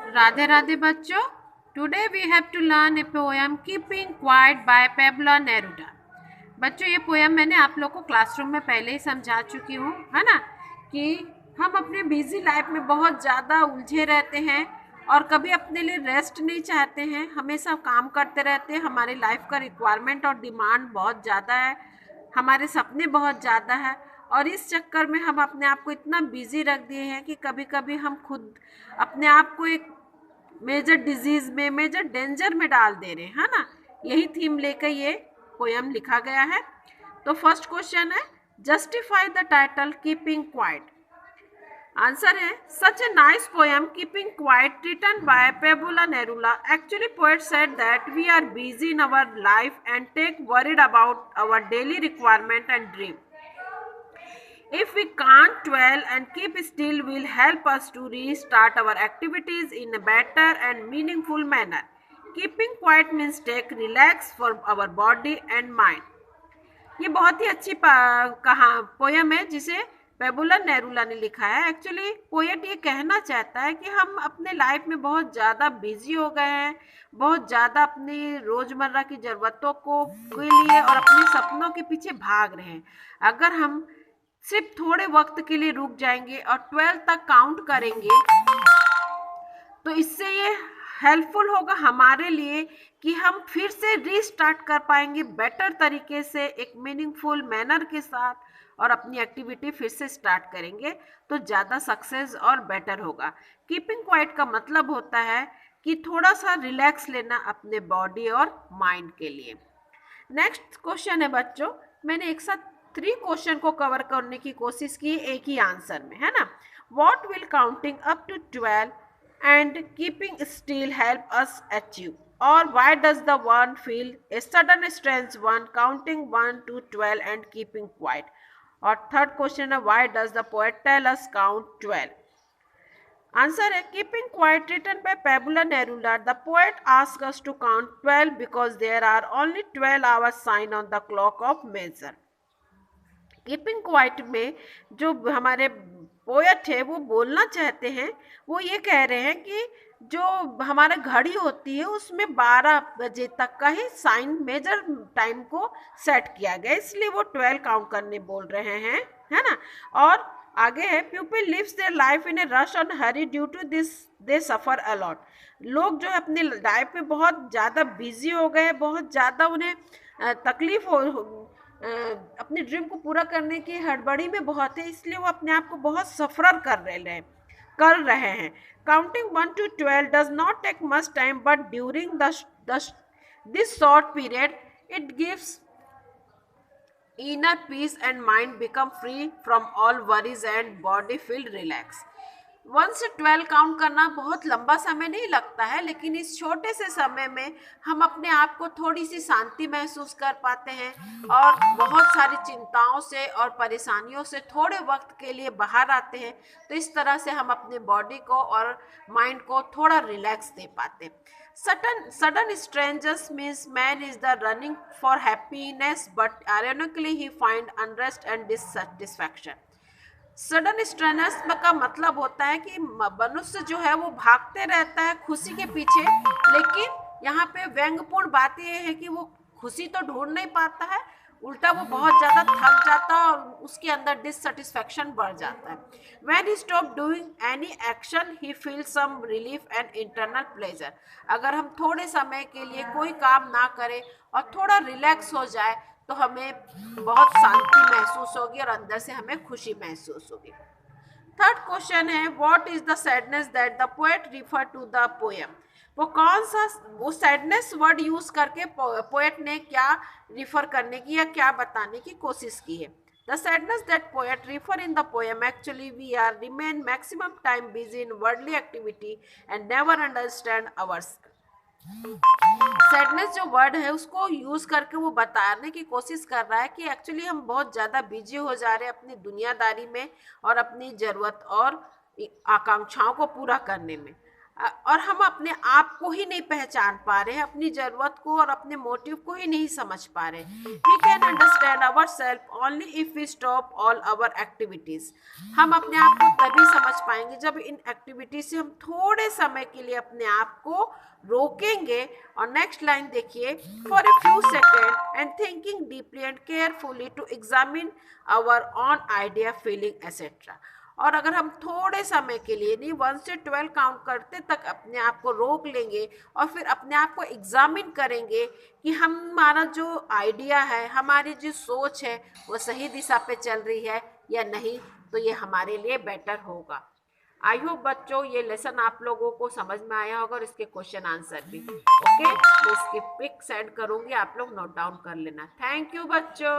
राधे राधे बच्चों। Today we have to learn a poem keeping quiet by Pablo Neruda. बच्चों, ये poem मैंने आप लोग को क्लासरूम में पहले ही समझा चुकी हूँ, है ना, कि हम अपने बिजी लाइफ में बहुत ज़्यादा उलझे रहते हैं और कभी अपने लिए रेस्ट नहीं चाहते हैं, हमेशा काम करते रहते हैं। हमारी लाइफ का रिक्वायरमेंट और डिमांड बहुत ज़्यादा है, हमारे सपने बहुत ज़्यादा है, और इस चक्कर में हम अपने आप को इतना बिजी रख दिए हैं कि कभी कभी हम खुद अपने आप को एक मेजर डिजीज में, मेजर डेंजर में डाल दे रहे हैं, है ना। यही थीम लेकर ये पोयम लिखा गया है। तो फर्स्ट क्वेश्चन है, justify the title keeping quiet. Answer है, such a nice poem keeping quiet written by Pablo Neruda. Actually poet said that we are busy in our life and take worried about our daily requirement and dream. If we can't dwell and keep still, will help us to restart our activities in a better and meaningful manner. Keeping quiet means take relax for our body and mind. ये बहुत ही अच्छी poem है जिसे पेबुला नेरुला ने लिखा है। Actually poet ये कहना चाहता है कि हम अपने लाइफ में बहुत ज़्यादा बिजी हो गए हैं, बहुत ज़्यादा अपनी रोज़मर्रा की ज़रूरतों को के लिए और अपने सपनों के पीछे भाग रहे हैं। अगर हम सिर्फ थोड़े वक्त के लिए रुक जाएंगे और 12 तक काउंट करेंगे तो इससे ये हेल्पफुल होगा हमारे लिए कि हम फिर से रीस्टार्ट कर पाएंगे बेटर तरीके से, एक मीनिंगफुल मैनर के साथ, और अपनी एक्टिविटी फिर से स्टार्ट करेंगे तो ज़्यादा सक्सेस और बेटर होगा। कीपिंग क्वाइट का मतलब होता है कि थोड़ा सा रिलैक्स लेना अपने बॉडी और माइंड के लिए। नेक्स्ट क्वेश्चन है बच्चों, मैंने एक साथ 3 क्वेश्चन को कवर करने की कोशिश की एक ही आंसर में, है ना। What will counting up to 12 and keeping still help us achieve, or why does the one feel a sudden strange one counting 1 to 12 and keeping quiet? और थर्ड क्वेश्चन है, why does the poet tell us count 12? Answer है, keeping quiet written by Pablo Neruda. The poet ask us to count 12 because there are only 12 hours sign on the clock of major. Keeping quiet में जो हमारे poet है वो बोलना चाहते हैं, वो ये कह रहे हैं कि जो हमारा घड़ी होती है उसमें 12 बजे तक का ही साइन मेजर टाइम को सेट किया गया, इसलिए वो 12 काउंट करने बोल रहे हैं, है ना। और आगे है, people lives their life in a rush and hurry due to this they suffer a lot. लोग जो है अपनी लाइफ में बहुत ज़्यादा बिजी हो गए, बहुत ज़्यादा उन्हें तकलीफ हो, अपने ड्रीम को पूरा करने की हड़बड़ी में बहुत है, इसलिए वो अपने आप को बहुत सफर कर रहे हैं. Counting 1 to 12 does not take much time, but during this short period it gives inner peace and mind become free from all worries and body feel relaxed. 1 से 12 काउंट करना बहुत लंबा समय नहीं लगता है, लेकिन इस छोटे से समय में हम अपने आप को थोड़ी सी शांति महसूस कर पाते हैं और बहुत सारी चिंताओं से और परेशानियों से थोड़े वक्त के लिए बाहर आते हैं। तो इस तरह से हम अपने बॉडी को और माइंड को थोड़ा रिलैक्स दे पाते हैं. Sudden strangers means man is the running for happiness, but ironically he find unrest and dissatisfaction. Sudden strainers का मतलब होता है कि मनुष्य जो है वो भागते रहता है खुशी के पीछे, लेकिन यहाँ पे व्यंग्यपूर्ण बात यह है कि वो खुशी तो ढूंढ नहीं पाता है, उल्टा वो बहुत ज़्यादा थक जाता है और उसके अंदर डिससेटिस्फैक्शन बढ़ जाता है. When he stop doing any action, he feels some relief and internal pleasure. अगर हम थोड़े समय के लिए कोई काम ना करें और थोड़ा रिलैक्स हो जाए तो हमें बहुत शांति महसूस होगी और अंदर से हमें खुशी महसूस होगी. थर्ड क्वेश्चन है, what is the sadness that the poet refer to the poem. वो सैडनेस वर्ड यूज करके पोएट ने क्या रिफर करने की या क्या बताने की कोशिश की है. The sadness that poet refer in the poem, actually we are remain maximum time busy in worldly activity and never understand ours. Sadness जो वर्ड है उसको यूज करके वो बताने की कोशिश कर रहा है कि एक्चुअली हम बहुत ज़्यादा बिजी हो जा रहे हैं अपनी दुनियादारी में और अपनी ज़रूरत और आकांक्षाओं को पूरा करने में. और हम अपने आप को ही नहीं पहचान पा रहे हैं, अपनी ज़रूरत को और अपने मोटिव को ही नहीं समझ पा रहे। We can understand our self only if we stop all our activities. हम अपने आप को तभी समझ पाएंगे जब इन एक्टिविटीज से हम थोड़े समय के लिए अपने आप को रोकेंगे। और नेक्स्ट लाइन देखिए, for a few second and thinking deeply and carefully to examine our own idea feeling etcetera. और अगर हम थोड़े समय के लिए नहीं 1 से 12 काउंट करते तक अपने आप को रोक लेंगे और फिर अपने आप को एग्जामिन करेंगे कि हमारा जो आइडिया है, हमारी जो सोच है, वो सही दिशा पे चल रही है या नहीं, तो ये हमारे लिए बेटर होगा। आई होप बच्चों ये लेसन आप लोगों को समझ में आया होगा और इसके क्वेश्चन आंसर भी। ओके, मैं इसकी पिक सेंड करूंगी, आप लोग नोट डाउन कर लेना। थैंक यू बच्चों।